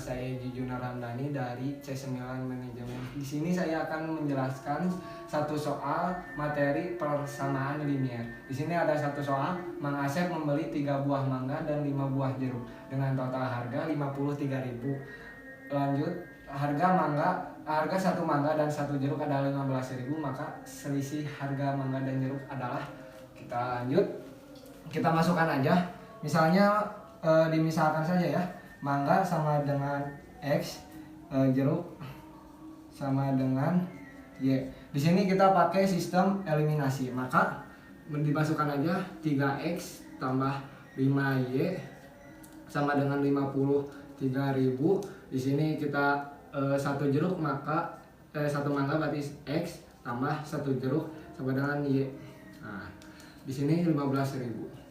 saya Jujuna Ramdhani dari C9 Manajemen. Di sini saya akan menjelaskan satu soal materi persamaan linear. Di sini ada satu soal, Mang Asep membeli 3 buah mangga dan 5 buah jeruk dengan total harga 53.000. Lanjut, harga satu mangga dan satu jeruk adalah 15.000, maka selisih harga mangga dan jeruk adalah, kita lanjut, kita masukkan aja. Misalnya dimisalkan saja ya, mangga sama dengan X, jeruk sama dengan Y. Di sini kita pakai sistem eliminasi, maka dimasukkan aja 3X tambah 5Y sama dengan 53.000. Di sini kita satu jeruk maka satu mangga berarti X tambah satu jeruk sama dengan Y. Nah, di sini 15.000.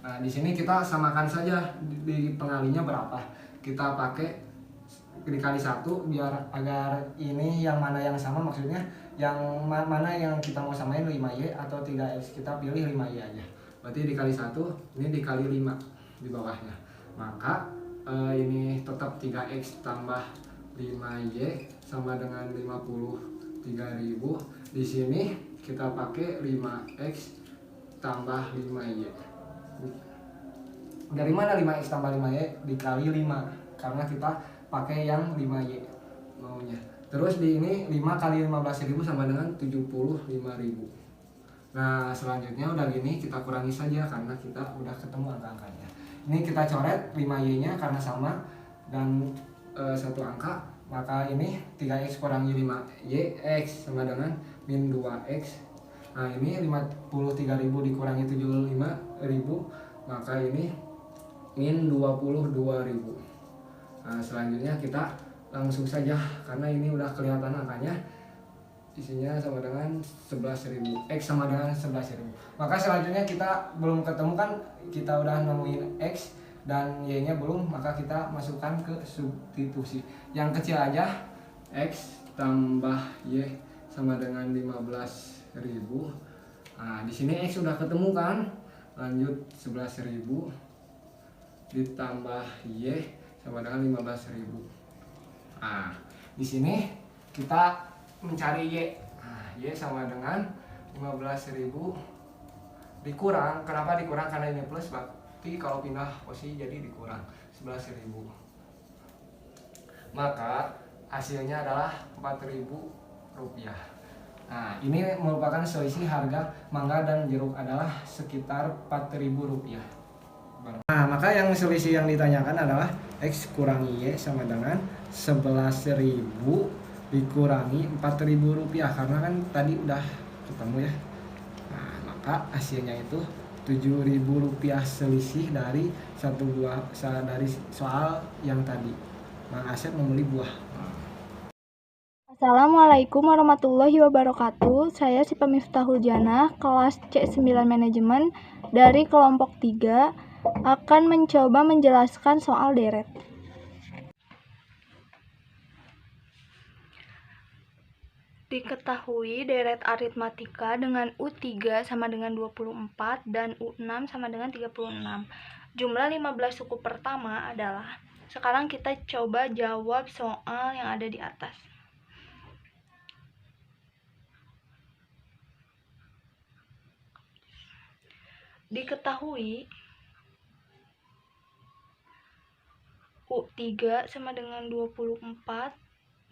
Nah, di sini kita samakan saja di pengalinya berapa. Kita pakai dikali 1 biar agar ini yang mana yang sama, maksudnya yang mana yang kita mau samain, 5Y atau 3X. Kita pilih 5Y aja. Berarti dikali 1, ini dikali 5 di bawahnya. Maka ini tetap 3X tambah 5Y sama dengan 53.000. Di sini kita pakai 5X tambah 5Y. Dari mana 5X tambah 5Y? Dikali 5, karena kita pakai yang 5Y maunya. Terus di ini 5 kali 15.000 sama dengan 75.000. Nah, selanjutnya udah gini kita kurangi saja karena kita udah ketemu angka-angkanya. Ini kita coret 5Y nya karena sama dan satu angka, maka ini 3X kurangi 5Y, X sama dengan min 2X. Nah, ini 53.000 dikurangi 75.000, maka ini min 22.000. Nah, selanjutnya kita langsung saja karena ini udah kelihatan angkanya, isinya sama dengan 11.000, X sama dengan 11.000. Maka selanjutnya kita belum ketemu kan, kita udah nemuin X dan Y nya belum, maka kita masukkan ke substitusi. Yang kecil aja, X tambah Y sama dengan 15.000. Nah, di sini X sudah ketemu kan, lanjut 11.000 ditambah Y sama dengan 15.000. Nah, di sini kita mencari Y. Nah, Y sama dengan 15.000 dikurang. Kenapa dikurang? Karena ini plus, berarti kalau pindah posisi jadi dikurang 11.000. Maka hasilnya adalah 4.000 rupiah. Nah, ini merupakan selisih harga mangga dan jeruk adalah sekitar 4.000 rupiah. Nah, maka yang selisih yang ditanyakan adalah X kurangi Y sama dengan 11.000 dikurangi 4.000 rupiah, karena kan tadi udah ketemu ya. Nah, maka hasilnya itu 7.000 rupiah selisih dari dari soal yang tadi. Mang Asep membeli buah. Assalamualaikum warahmatullahi wabarakatuh. Saya Sipa Miftahul Janah, kelas C9 Manajemen dari kelompok 3 akan mencoba menjelaskan soal deret. Diketahui deret aritmatika dengan U3 sama dengan 24 dan U6 sama dengan 36. Jumlah 15 suku pertama adalah, sekarang kita coba jawab soal yang ada di atas. Diketahui U3 sama dengan 24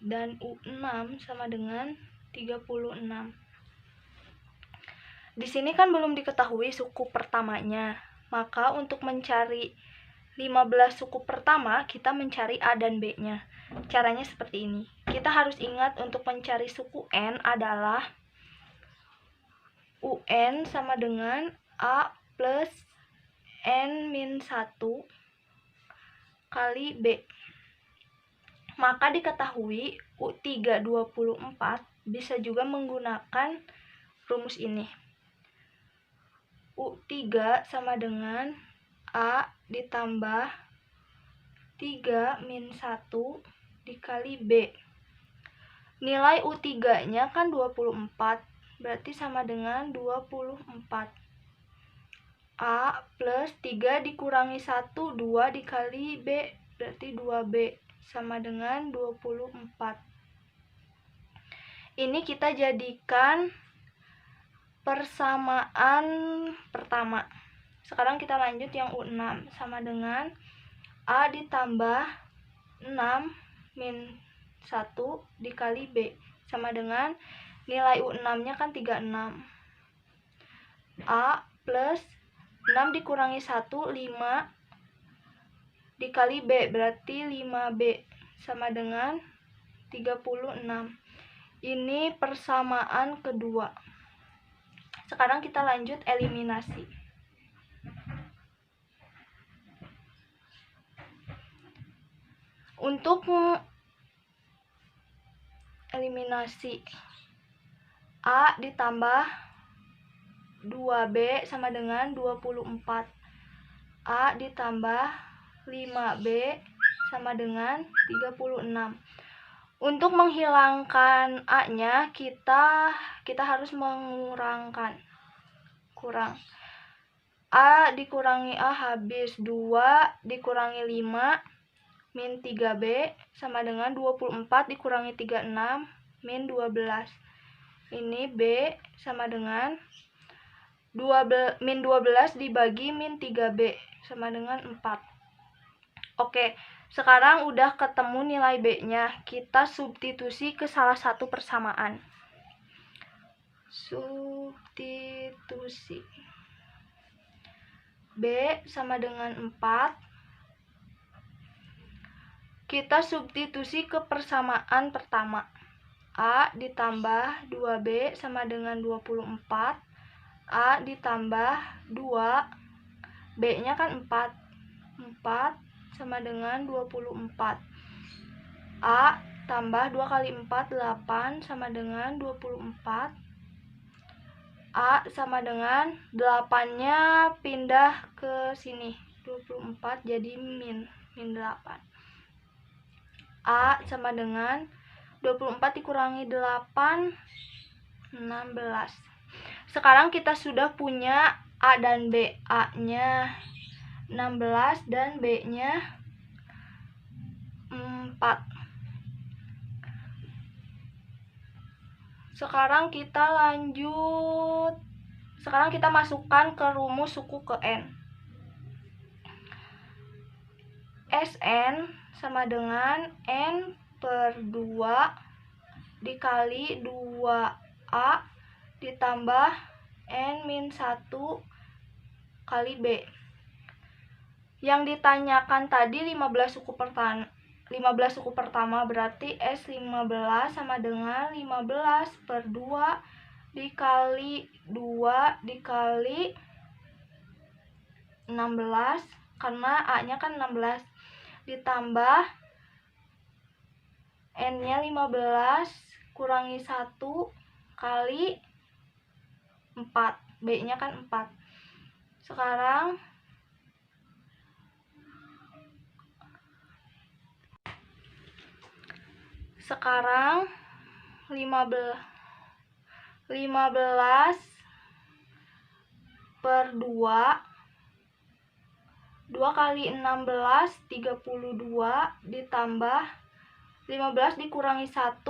dan U6 sama dengan 36. Di sini kan belum diketahui suku pertamanya. Maka untuk mencari 15 suku pertama, kita mencari A dan B-nya. Caranya seperti ini. Kita harus ingat untuk mencari suku N adalah UN sama dengan A plus N-1 kali B. Maka diketahui U3 24 bisa juga menggunakan rumus ini. U3 sama dengan A ditambah 3 min 1 dikali B. Nilai U3-nya kan 24, berarti sama dengan 24. A plus 3 dikurangi 1, 2 dikali B, berarti 2B sama dengan 24. Ini kita jadikan persamaan pertama. Sekarang kita lanjut yang U6 sama dengan A ditambah 6 min 1 dikali B sama dengan nilai U6 nya kan 36. A plus 6 dikurangi 1 5 dikali B berarti 5B sama dengan 36. Ini persamaan kedua. Sekarang kita lanjut eliminasi. Untuk eliminasi A ditambah 2B sama dengan 24. A ditambah 5B sama dengan 36. Untuk menghilangkan A-nya kita harus mengurangkan. Kurang. A dikurangi A habis 2 dikurangi 5 min 3B sama dengan 24 dikurangi 36 min 12. Ini B sama dengan min 12 dibagi min 3B sama dengan 4. Oke, sekarang udah ketemu nilai B-nya. Kita substitusi ke salah satu persamaan. Substitusi. B sama dengan 4. Kita substitusi ke persamaan pertama. A ditambah 2B sama dengan 24. A ditambah 2. B-nya kan 4. 4 sama dengan 24. A tambah 2 kali 4, 8 sama dengan 24. A sama dengan 8-nya pindah ke sini. 24 jadi min 8. A sama dengan 24 dikurangi 8, 16. Sekarang kita sudah punya A dan B. A-nya 16 dan B-nya 4. Sekarang kita lanjut. Sekarang kita masukkan ke rumus suku ke N. Sn sama dengan N per 2 dikali 2A ditambah N min 1 kali B. Yang ditanyakan tadi 15 suku pertama berarti S15 sama dengan 15 per 2 dikali 2 dikali 16 karena A-nya kan 16 ditambah N-nya 15 kurangi 1 kali 4. B-nya kan 4. Sekarang 15 per 2 kali 16 32 ditambah 15 dikurangi 1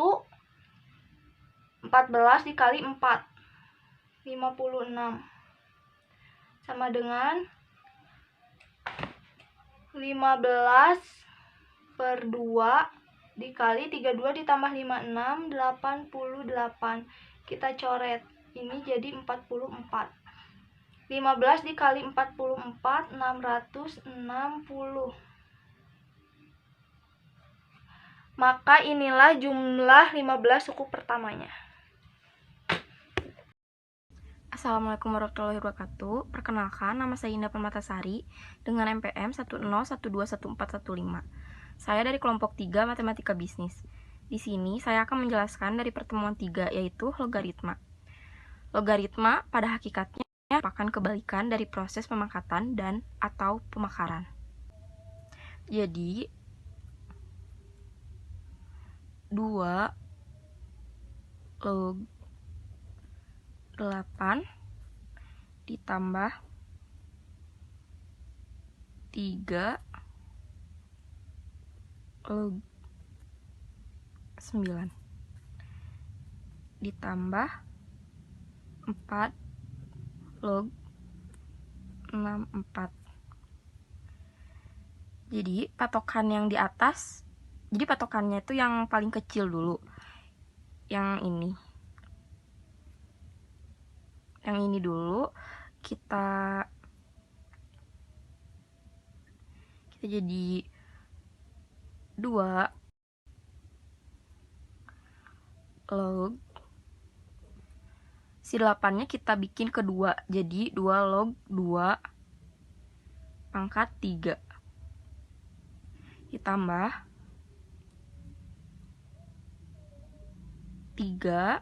14 dikali 4 56 sama dengan 15 per 2 dikali 32 ditambah 56 88. Kita coret. Ini jadi 44. 15 dikali 44 660. Maka inilah jumlah 15 suku pertamanya. Assalamualaikum warahmatullahi wabarakatuh. Perkenalkan, nama saya Indah Permatasari dengan NPM 101211415. Saya dari kelompok 3 Matematika Bisnis. Di sini saya akan menjelaskan dari pertemuan 3 yaitu logaritma. Logaritma pada hakikatnya merupakan kebalikan dari proses pemangkatan dan atau pemakaran. Jadi 2 log 8 ditambah 3 log 9 ditambah 4 log 64. Jadi patokan yang di atas, jadi patokannya itu yang paling kecil dulu, yang ini dulu kita jadi 2 log, si 8-nya kita bikin kedua, jadi 2 log 2 pangkat 3 ditambah 3.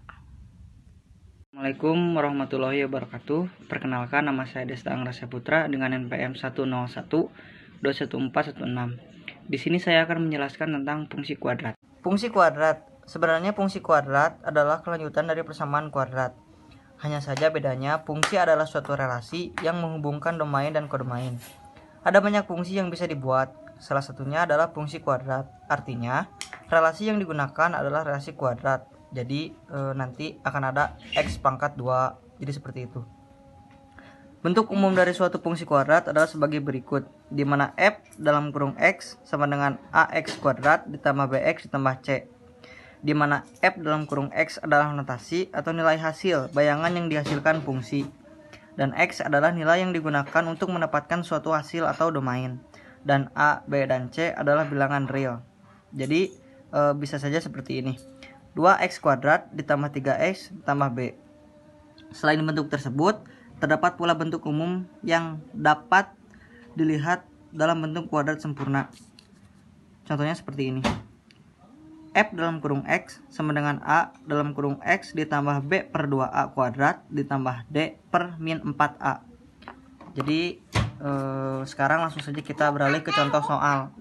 Assalamualaikum warahmatullahi wabarakatuh. Perkenalkan, nama saya Desta Angrasya Putra dengan NPM 101-21416. Di sini saya akan menjelaskan tentang fungsi kuadrat. Fungsi kuadrat. Sebenarnya fungsi kuadrat adalah kelanjutan dari persamaan kuadrat. Hanya saja bedanya, fungsi adalah suatu relasi yang menghubungkan domain dan kodomain. Ada banyak fungsi yang bisa dibuat. Salah satunya adalah fungsi kuadrat. Artinya, relasi yang digunakan adalah relasi kuadrat. Jadi nanti akan ada x pangkat 2. Jadi seperti itu. Bentuk umum dari suatu fungsi kuadrat adalah sebagai berikut, di mana f dalam kurung x sama dengan ax kuadrat ditambah bx ditambah c. Di mana f dalam kurung x adalah notasi atau nilai hasil bayangan yang dihasilkan fungsi. Dan x adalah nilai yang digunakan untuk mendapatkan suatu hasil atau domain. Dan a, b, dan c adalah bilangan real. Jadi bisa saja seperti ini. 2x kuadrat ditambah 3x ditambah b. Selain bentuk tersebut, terdapat pula bentuk umum yang dapat dilihat dalam bentuk kuadrat sempurna. Contohnya seperti ini. F dalam kurung x sama dengan a dalam kurung x ditambah b per 2a kuadrat ditambah d per min 4a. Jadi sekarang langsung saja kita beralih ke contoh soal.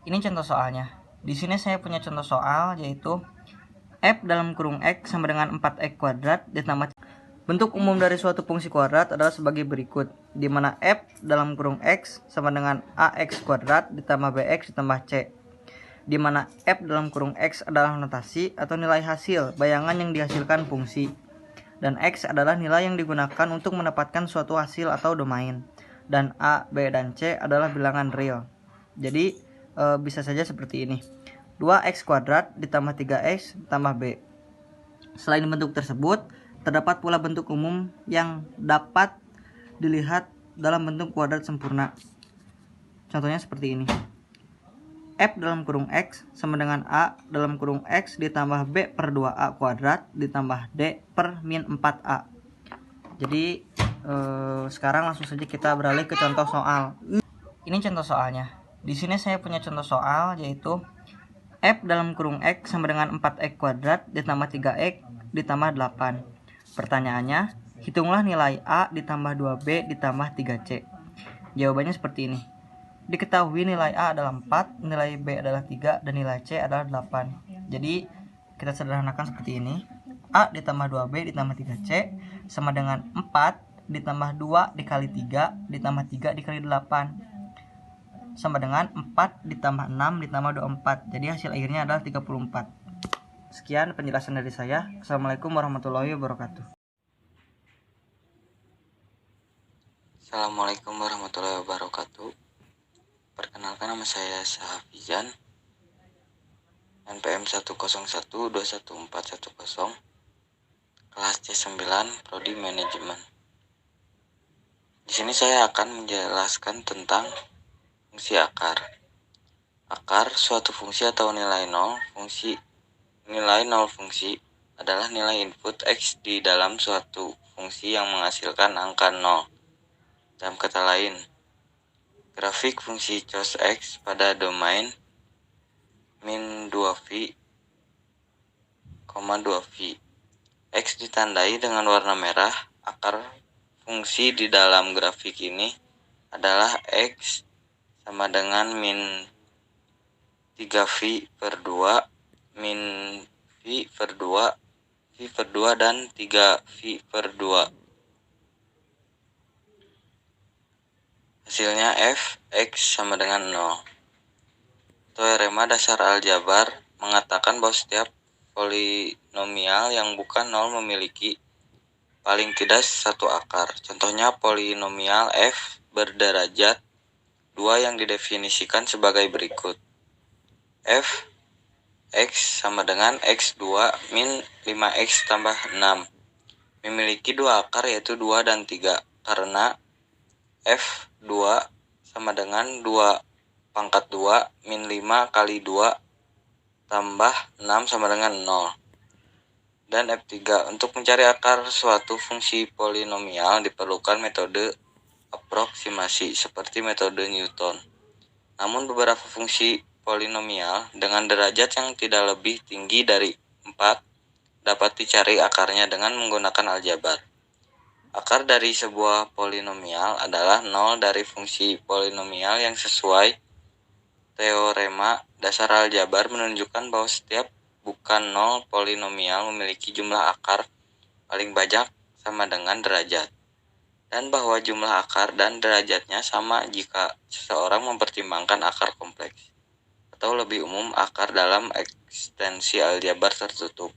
Ini contoh soalnya. Di sini saya punya contoh soal, yaitu f dalam kurung x sama dengan 4x kuadrat ditambah. Bentuk umum dari suatu fungsi kuadrat adalah sebagai berikut, di mana f dalam kurung x sama dengan ax kuadrat ditambah bx ditambah c. Di mana f dalam kurung x adalah notasi atau nilai hasil bayangan yang dihasilkan fungsi. Dan x adalah nilai yang digunakan untuk mendapatkan suatu hasil atau domain. Dan a, b, dan c adalah bilangan real. Jadi bisa saja seperti ini. 2x kuadrat ditambah 3x ditambah b. Selain bentuk tersebut, terdapat pula bentuk umum yang dapat dilihat dalam bentuk kuadrat sempurna. Contohnya seperti ini. F dalam kurung x sama dengan a dalam kurung x ditambah b per 2a kuadrat ditambah d per min 4a. Jadi sekarang langsung saja kita beralih ke contoh soal. Ini contoh soalnya. Di sini saya punya contoh soal, yaitu f dalam kurung x sama dengan 4x kuadrat ditambah 3x ditambah 8. Pertanyaannya, hitunglah nilai a ditambah 2b ditambah 3c. Jawabannya seperti ini. Diketahui nilai a adalah 4, nilai b adalah 3, dan nilai c adalah 8. Jadi kita sederhanakan seperti ini. A ditambah 2b ditambah 3c sama dengan 4 ditambah 2 dikali 3 ditambah 3 dikali 8 sama dengan 4 ditambah 6 ditambah 24. Jadi hasil akhirnya adalah 34. Sekian penjelasan dari saya. Assalamualaikum warahmatullahi wabarakatuh. Assalamualaikum warahmatullahi wabarakatuh. Perkenalkan, nama saya Sahafizan, NPM 101-21410, kelas C9, Prodi Manajemen. Di sini saya akan menjelaskan tentang fungsi akar. Akar suatu fungsi atau nilai nol fungsi. Nilai nol fungsi adalah nilai input x di dalam suatu fungsi yang menghasilkan angka 0. Dalam kata lain, grafik fungsi cos x pada domain min 2v, 2v. X ditandai dengan warna merah. Akar fungsi di dalam grafik ini adalah x sama dengan min 3v per 2, min v per 2, v per 2, dan 3v per 2. Hasilnya f, x sama dengan 0. Teorema dasar aljabar mengatakan bahwa setiap polinomial yang bukan nol memiliki paling tidak satu akar. Contohnya polinomial f berderajat 2 yang didefinisikan sebagai berikut. F x sama dengan x2 min 5x tambah 6 memiliki dua akar yaitu 2 dan 3 karena f2 sama dengan 2 pangkat 2 min 5 kali 2 tambah 6 sama dengan 0. Dan F3 untuk mencari akar suatu fungsi polinomial diperlukan metode aproksimasi seperti metode Newton. Namun beberapa fungsi polinomial dengan derajat yang tidak lebih tinggi dari 4 dapat dicari akarnya dengan menggunakan aljabar. Akar dari sebuah polinomial adalah 0 dari fungsi polinomial yang sesuai teorema dasar aljabar menunjukkan bahwa setiap bukan 0 polinomial memiliki jumlah akar paling banyak sama dengan derajat, dan bahwa jumlah akar dan derajatnya sama jika seseorang mempertimbangkan akar kompleks, atau lebih umum akar dalam ekstensi aljabar tertutup.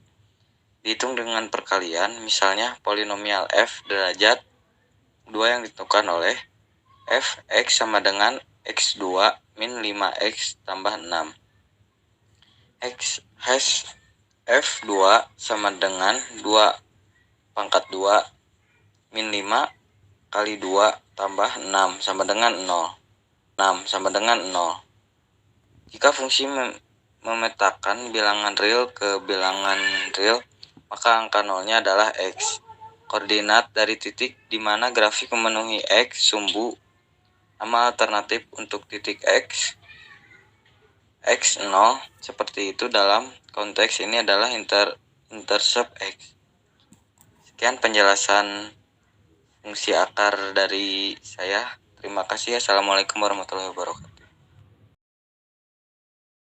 Dihitung dengan perkalian, misalnya polinomial f derajat 2 yang ditentukan oleh f x sama dengan x2 min 5x tambah 6. X hash f2 sama dengan 2 pangkat 2 min 5 kali 2 tambah 6 sama dengan 0. 6 sama dengan 0. Jika fungsi memetakan bilangan real ke bilangan real, maka angka nolnya adalah x. Koordinat dari titik di mana grafik memenuhi x sumbu. Nama alternatif untuk titik x 0 seperti itu dalam konteks ini adalah intercept x. Sekian penjelasan fungsi akar dari saya. Terima kasih. Assalamualaikum warahmatullahi wabarakatuh.